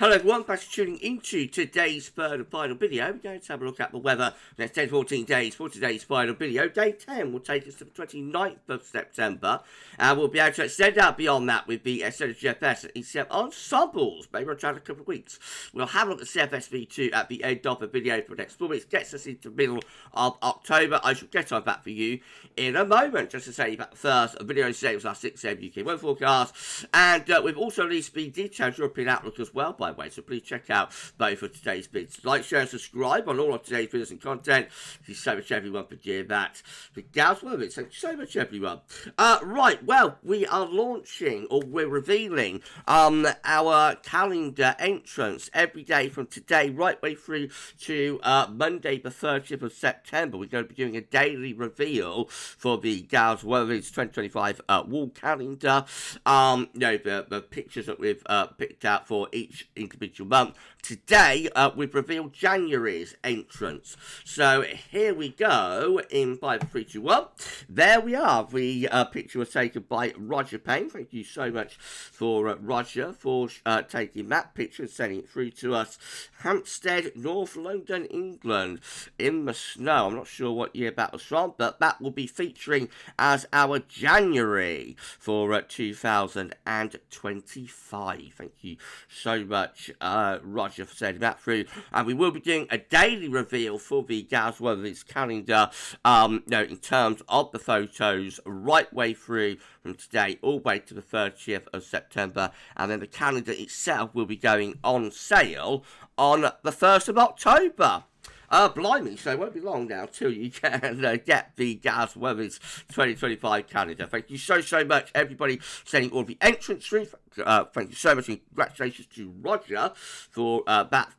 Hello everyone, thanks for tuning into today's third and final video. We're going to have a look at the weather the next 10-14 days for today's final video. Day 10 will take us to the 29th of September, and we'll be able to extend out beyond that with the extended GFS and ECM ensembles. Maybe I'll try in a couple of weeks. We'll have a look at CFSV2 at the end of the video for the next 4 weeks. Gets us into the middle of October. I shall get on that for you in a moment. Just to say that the first video today was our 6 AM UK weather forecast, and we've also released the detailed European outlook as well, by the way, so please check out both of today's vids. Like, share, and subscribe on all of today's videos and content. Thank you so much, everyone, for doing that. For GavsWeatherVids, thank you so much, everyone. Right, well, we are launching, or we're revealing, our calendar entrance every day from today right way through to Monday, the 30th of September. We're going to be doing a daily reveal for the GavsWeatherVids 2025 wall calendar. The pictures that we've picked out for each individual month. Today, we've revealed January's entrance. So here we go in 5, 3, 2, 1. There we are. The picture was taken by Roger Payne. Thank you so much for Roger for taking that picture and sending it through to us. Hampstead, North London, England, in the snow. I'm not sure what year that was from, but that will be featuring as our January for 2025. Thank you so much, Roger, for sending that through. And we will be doing a daily reveal for the GavsWeatherVids calendar, in terms of the photos, right way through from today all the way to the 30th of September. And then the calendar itself will be going on sale on the 1st of October. Blimey, so it won't be long now till you can get the GavsWeatherVids 2025 calendar. Thank you so much, everybody, sending all the entrance through. Thank you so much, and congratulations to Roger for that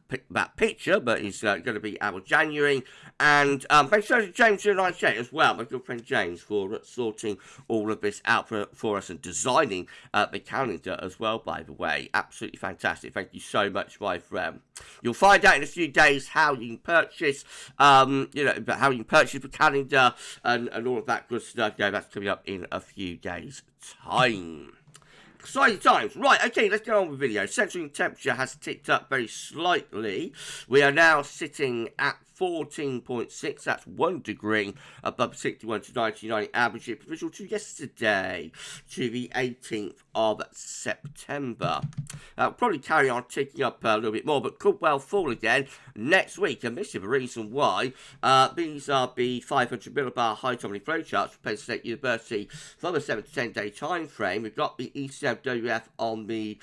picture, but it's going to be our January. And thanks so much to James as well, my good friend James, for sorting all of this out for us and designing the calendar as well, by the way. Absolutely fantastic. Thank you so much, my friend. You'll find out in a few days how you can purchase, how you can purchase the calendar and all of that good stuff. Yeah, that's coming up in a few days' time. Exciting times. Right, okay, let's get on with the video. Central temperature has ticked up very slightly. We are now sitting at 14.6, that's 1 degree above 61 to 99 average year provisional to yesterday, to the 18th of September. Probably carry on ticking up a little bit more, but could well fall again next week. And this is the reason why. These are the 500 millibar high anomaly flowcharts for Penn State University from a 7 to 10 day time frame. We've got the ECM WF on the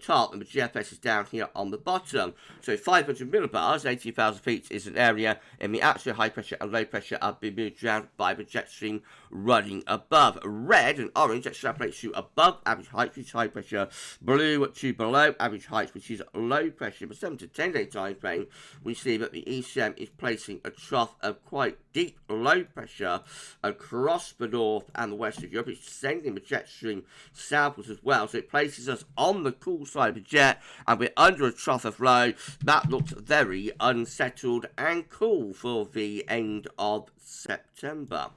top, and the GFS is down here on the bottom. So 500 millibars, 18,000 feet, is an area in the absolute high pressure and low pressure are being moved around by the jet stream running above. Red and orange extrapolates to above average height, which is high pressure. Blue to below average height, which is low pressure. In the 7 to 10 day time frame, we see that the ECM is placing a trough of quite deep low pressure across the north and the west of Europe. It's sending the jet stream southwards as well, so it places us on the cool side of the jet, and we're under a trough of low. That looks very unsettled and cool for the end of September.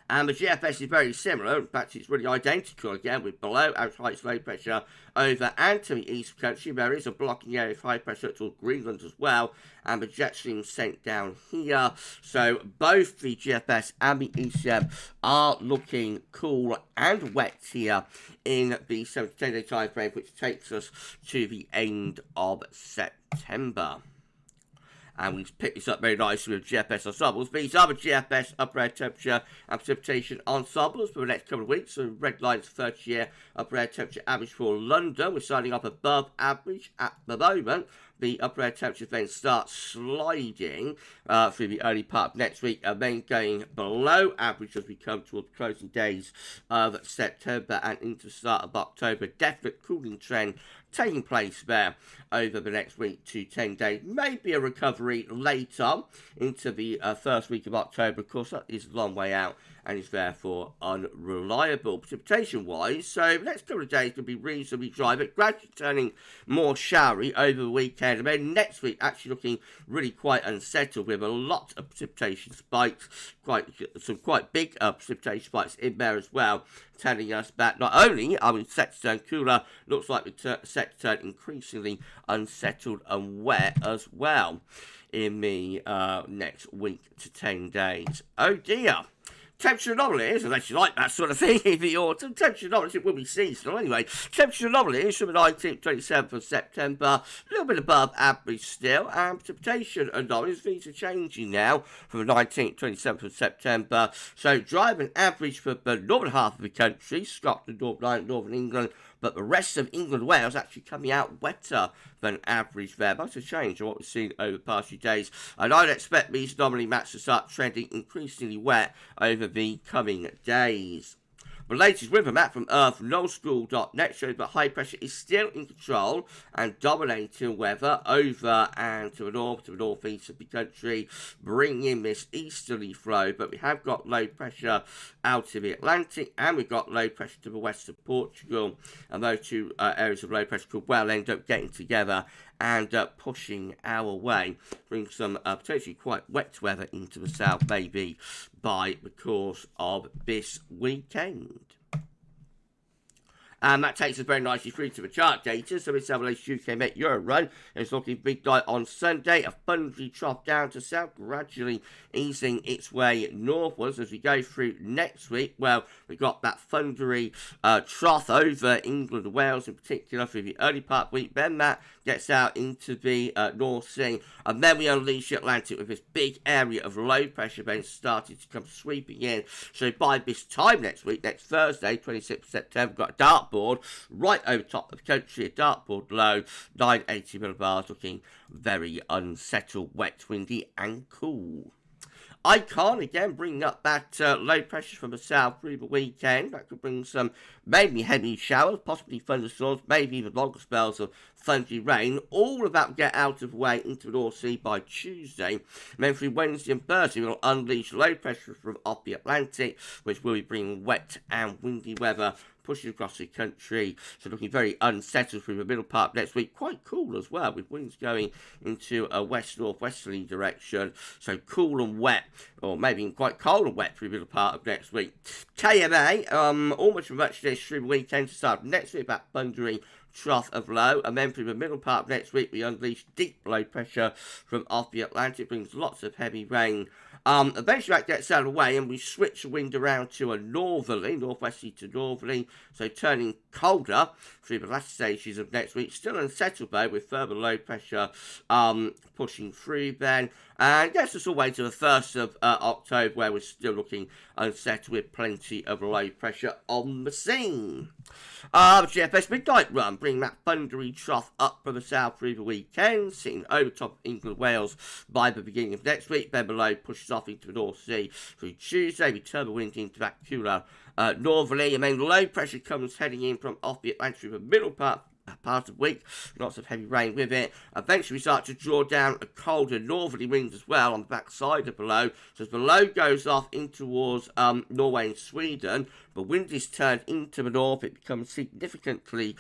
And the GFS is very similar. In fact, it's really identical again, with below average heights, low pressure over and to the east country. There is a blocking area of high pressure towards Greenland as well, and the jet stream sent down here. So both the GFS and the ECM are looking cool and wet here in the 7 to 10 day time frame, which takes us to the end of September. And we pick this up very nicely with GFS ensembles. These are the GFS upper air temperature and precipitation ensembles for the next couple of weeks. So red lines 30-year upper air temperature average for London. We're starting off above average at the moment. The upper air temperatures then start sliding through the early part of next week, and then going below average as we come towards the closing days of September and into the start of October. Definite cooling trend taking place there over the next week to 10 days. Maybe a recovery later into the first week of October. Of course, that is a long way out, and is therefore unreliable precipitation-wise. So the next couple of days could be reasonably dry, but gradually turning more showery over the weekend. And then next week actually looking really quite unsettled with a lot of precipitation spikes, some quite big precipitation spikes in there as well, telling us that not only are we set to turn cooler, looks like we're set to turn increasingly unsettled and wet as well in the next week to 10 days. Oh dear. Temperature anomalies, unless you like that sort of thing in the autumn. Temperature anomalies, it will be seasonal anyway. Temperature anomalies from the 19th, 27th of September, a little bit above average still. And precipitation anomalies, these are changing now from the 19th, 27th of September. So driving average for the northern half of the country, Scotland, Northern Ireland, Northern England, but the rest of England and Wales actually coming out wetter than average there. That's a change on what we've seen over the past few days. And I'd expect these anomaly maps to start trending increasingly wet over the coming days. The latest weather map from earth.nullschool.net shows that high pressure is still in control and dominating weather over and to the north, to the northeast of the country, bringing in this easterly flow. But we have got low pressure out of the Atlantic, and we've got low pressure to the west of Portugal. And those two areas of low pressure could well end up getting together and pushing our way, bring some potentially quite wet weather into the south, maybe by the course of this weekend. And that takes us very nicely through to the chart data. So let's have a latest UK Met Euro run. It's looking midnight on Sunday. A thundery trough down to south, gradually easing its way northwards as we go through next week. Well, we've got that thundery trough over England and Wales in particular through the early part of the week. Then that gets out into the North Sea. And then we unleash the Atlantic with this big area of low pressure then starting to come sweeping in. So by this time next week, next Thursday, 26th of September, we've got a dartboard right over top of the country, a dartboard low, 980 millibars, looking very unsettled, wet, windy and cool. I can't again bring up that low pressure from the south through the weekend. That could bring some maybe heavy showers, possibly thunderstorms, maybe even longer spells of thundery rain. All of that will get out of the way into the North Sea by Tuesday. And then through Wednesday and Thursday, we'll unleash low pressure from off the Atlantic, which will be bringing wet and windy weather pushing across the country, so looking very unsettled through the middle part of next week. Quite cool as well, with winds going into a west-northwesterly direction, so cool and wet, or maybe even quite cold and wet through the middle part of next week. KMA, almost much this through the weekend to start next week, about thundering trough of low, and then through the middle part of next week we unleash deep low pressure from off the Atlantic, brings lots of heavy rain. Eventually that gets out of the way and we switch the wind around to a northerly, northwesterly to northerly, so turning colder through the last stages of next week. Still unsettled though, with further low pressure pushing through then, and gets us all the way to the 1st of October, where we're still looking unsettled with plenty of low pressure on the scene. GFS midnight run, bringing that thundery trough up from the south through the weekend, sitting over top of England, Wales by the beginning of next week. Then below pushes off into the North Sea through Tuesday. We turn the wind into that cooler northerly, and then low pressure comes heading in from off the Atlantic through the middle part of the week, lots of heavy rain with it. Eventually we start to draw down a colder northerly wind as well on the back side of the low. So as the low goes off in towards Norway and Sweden, the wind is turned into the north. It becomes significantly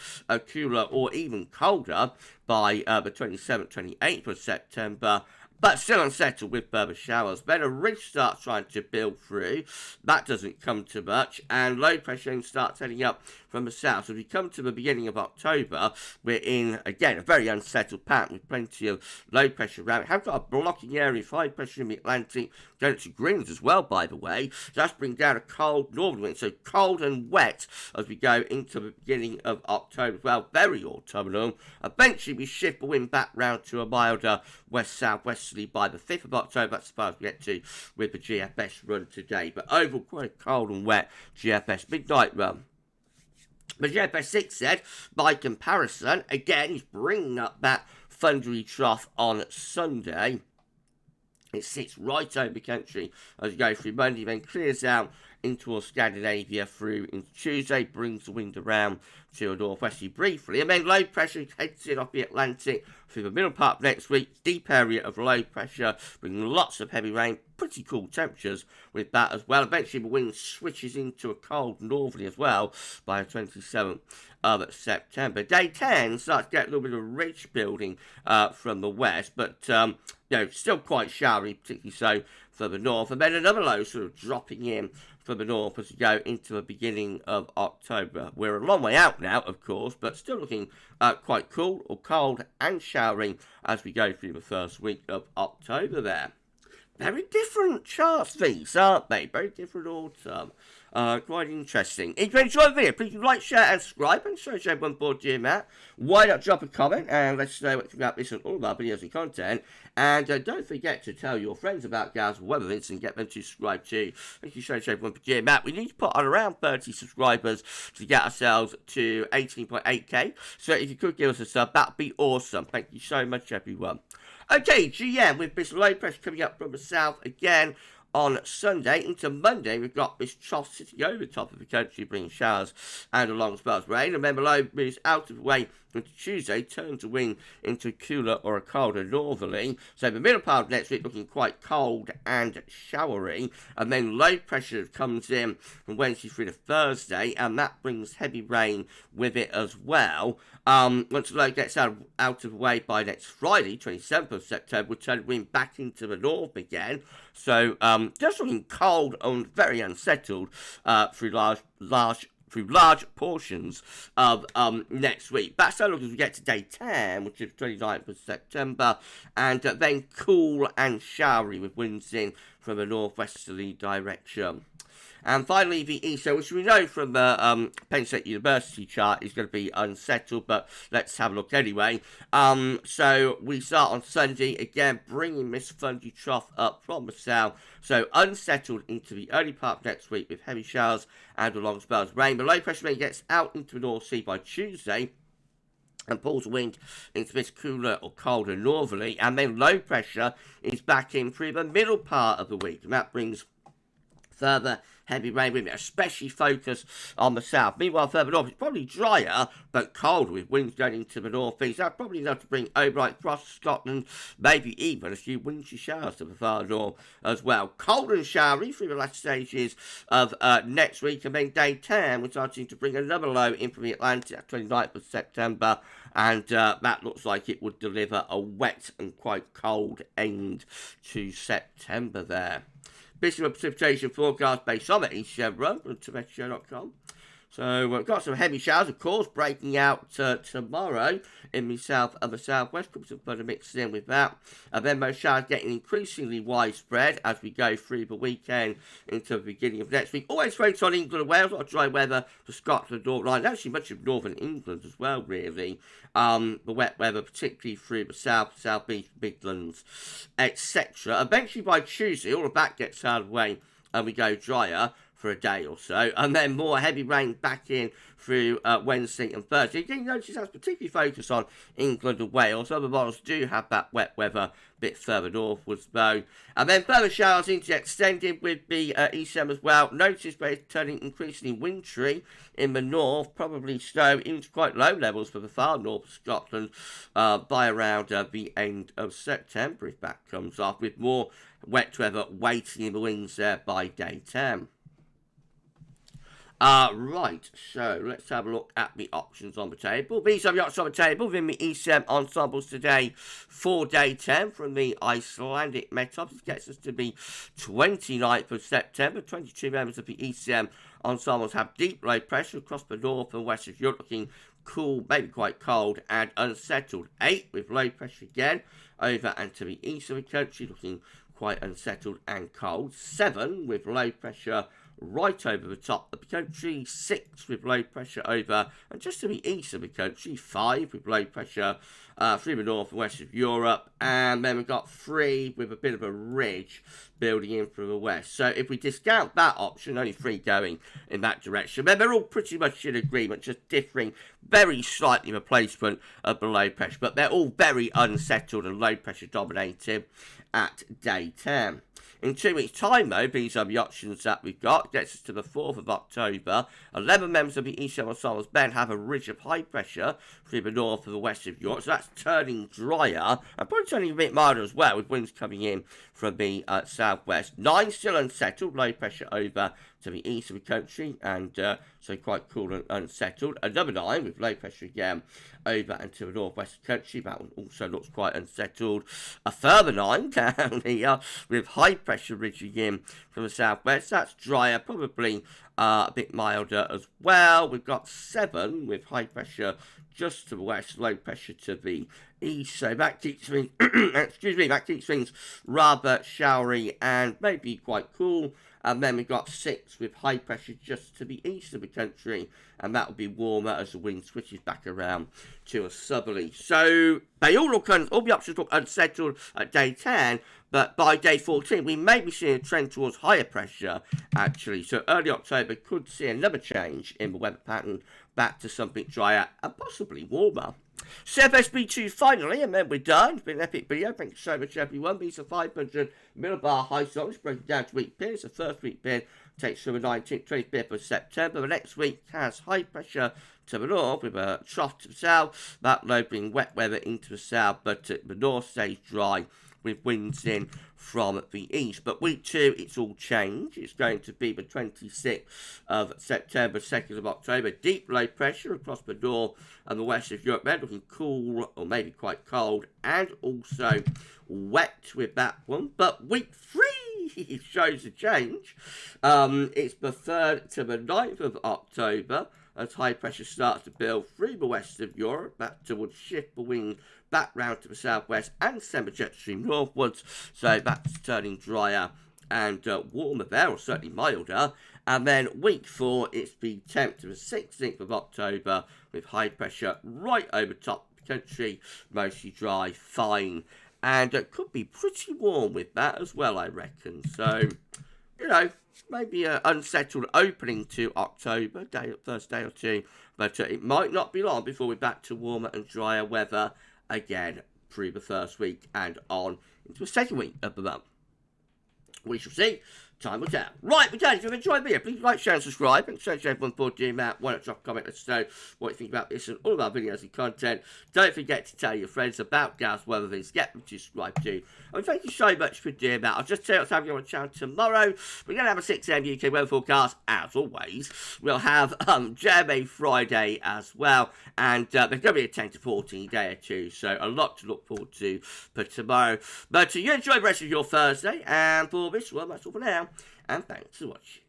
cooler or even colder by the 27th, 28th of September. But still unsettled with further showers. Then a ridge starts trying to build through. That doesn't come to much. And low pressure then starts heading up from the south. So as we come to the beginning of October, we're in, again, a very unsettled pattern with plenty of low pressure around. We have got a blocking area of high pressure in the Atlantic, going to Greens as well, by the way. So that's bringing down a cold northern wind. So cold and wet as we go into the beginning of October as well. Very autumnal. Eventually we shift the wind back round to a milder west-southwesterly by the 5th of October. That's as far as we get to with the GFS run today. But overall, quite a cold and wet GFS midnight run. But GFS 6 said, by comparison, again, he's bringing up that thundery trough on Sunday. It sits right over the country as you go through Monday, then clears out in towards Scandinavia through into Tuesday, brings the wind around to a northwesterly briefly, and then low pressure heads in off the Atlantic through the middle part of next week. Deep area of low pressure, bringing lots of heavy rain, pretty cool temperatures with that as well. Eventually the wind switches into a cold northerly as well by the 27th of September. Day 10 starts to get a little bit of ridge building from the west, but still quite showery, particularly so for the north, and then another low sort of dropping in for the north as we go into the beginning of October. We're a long way out now, of course, but still looking quite cool or cold and showering as we go through the first week of October there. Very different charts, these, aren't they? Very different autumn. Quite interesting. If you enjoyed the video, please like, share, and subscribe, and show everyone board dear Matt. Why not drop a comment and let us know what you think about this and all of our videos and content. And don't forget to tell your friends about GavsWeatherVids and get them to subscribe too. Thank you so much, everyone, for dear Matt. We need to put on around 30 subscribers to get ourselves to 18.8k. So if you could give us a sub, that would be awesome. Thank you so much, everyone. Okay, GM with this low pressure coming up from the south again on Sunday into Monday. We've got this trough sitting over the top of the country, bringing showers and along spells of rain. And then the low moves out of the way into Tuesday, turns the wind into a cooler or a colder northerly. So the middle part of next week looking quite cold and showery. And then low pressure comes in from Wednesday through to Thursday, and that brings heavy rain with it as well. Once the low gets out of the way by next Friday, 27th of September, we'll turn the wind back into the north again. So just looking cold and very unsettled through large portions of next week. That's so long as we get to day 10, which is 29th of September, and then cool and showery with winds in from a northwesterly direction. And finally, the ESO, which we know from the Penn State University chart, is going to be unsettled, but let's have a look anyway. So we start on Sunday, again, bringing this thundery trough up from the south. So unsettled into the early part of next week with heavy showers and along spells of rain. The low pressure then gets out into the North Sea by Tuesday and pulls the wind into this cooler or colder northerly. And then low pressure is back in through the middle part of the week, and that brings further heavy rain with it, especially focused on the south. Meanwhile, further north, it's probably drier, but colder with winds going into the northeast. That's probably enough to bring overnight frost to Scotland, maybe even a few wintry showers to the far north as well. Cold and showery through the last stages of next week, and then day 10, we're starting to bring another low in from the Atlantic, 29th of September, and that looks like it would deliver a wet and quite cold end to September there. This is a precipitation forecast based on the ECM run from TomatoShow.com. So we've got some heavy showers, of course, breaking out tomorrow in the south and the southwest. Could be some further mixed in with that. And then those showers getting increasingly widespread as we go through the weekend into the beginning of next week. Always focused on England and Wales, a lot of dry weather for Scotland, Northern Ireland, actually much of northern England as well, really. The wet weather, particularly through the south, southeast, Midlands, etc. Eventually by Tuesday, all of that gets out of the way and we go drier for a day or so, and then more heavy rain back in through Wednesday and Thursday. You can notice that's particularly focused on England and Wales. Other models do have that wet weather a bit further northwards though. And then further showers into extended with the ECM as well. Notice where it's turning increasingly wintry in the north, probably snow into quite low levels for the far north of Scotland by around the end of September if that comes off, with more wet weather waiting in the winds there by day 10. Right, so let's have a look at the options on the table. These are the options on the table within the ECM ensembles today for day 10 from the Icelandic Metops. This gets us to the 29th of September. 22 members of the ECM ensembles have deep low pressure across the north and west of Europe, looking cool, maybe quite cold and unsettled. 8 with low pressure again over and to the east of the country, looking quite unsettled and cold. 7 with low pressure right over the top of the country. 6 with low pressure over and just to the east of the country. 5 with low pressure through the north and west of Europe. And then we've got 3 with a bit of a ridge building in from the west. So if we discount that option, only 3 going in that direction. Then they're all pretty much in agreement, just differing very slightly the placement of the low pressure. But they're all very unsettled and low pressure dominated at day 10. In 2 weeks' time, though, these are the options that we've got. Gets us to the 4th of October. 11 members of the ECM ensembles band have a ridge of high pressure through the north and the west of Europe. So that's turning drier and probably turning a bit milder as well, with winds coming in from the southwest. 9 still unsettled, low pressure over to the east of the country, and so quite cool and unsettled. Another 9 with low pressure again over and to the northwest of the country. That one also looks quite unsettled. A further 9 down here with high pressure ridging in from the southwest. That's drier, probably a bit milder as well. We've got 7 with high pressure just to the west, low pressure to the east. So that keeps things, that keeps things rather showery and maybe quite cool. And then we've got 6 with high pressure just to the east of the country, and that will be warmer as the wind switches back around to a southerly. So they all the options look unsettled at day 10, but by day 14 we may be seeing a trend towards higher pressure actually. So early October could see another change in the weather pattern back to something drier and possibly warmer. CFSB2 finally, and then we're done. It's been an epic video. Thank you so much, everyone. These are 500 millibar high songs broken down to week periods. The first week period takes from the 19th, 25th of September. The next week has high pressure to the north with a trough to the south. That low bringing wet weather into the south, but the north stays dry with winds in from the east. But week 2, it's all changed. It's going to be the 26th of September, 2nd of October. Deep low pressure across the north and the west of Europe. They're looking cool, or maybe quite cold, and also wet with that one. But week 3 shows a change. It's the 3rd to the 9th of October. As high pressure starts to build through the west of Europe, that would shift the wind back round to the southwest and send the jet stream northwards. So that's turning drier and warmer there, or certainly milder. And then week 4, it's the 10th to the 16th of October with high pressure right over top of the country, mostly dry, fine, and it could be pretty warm with that as well, I reckon. So, you know, maybe an unsettled opening to October, first day or two, but it might not be long before we're back to warmer and drier weather again through the first week and on into the second week of the month. We shall see. Time will tell. Right, we're done. If you've enjoyed the video, please like, share and subscribe. And thanks everyone for doing that. Why not drop a comment, let us know what you think about this and all of our videos and content. Don't forget to tell your friends about GavsWeatherVids. Get them to subscribe to. And thank you so much for doing that. I'll just tell you what's happening on the channel tomorrow. We're going to have a 6 AM UK weather forecast, as always. We'll have JMA Friday as well. And there's going to be a 10 to 14 day or two. So a lot to look forward to for tomorrow. But you enjoy the rest of your Thursday. And for this one, that's all for now. And thanks for watching.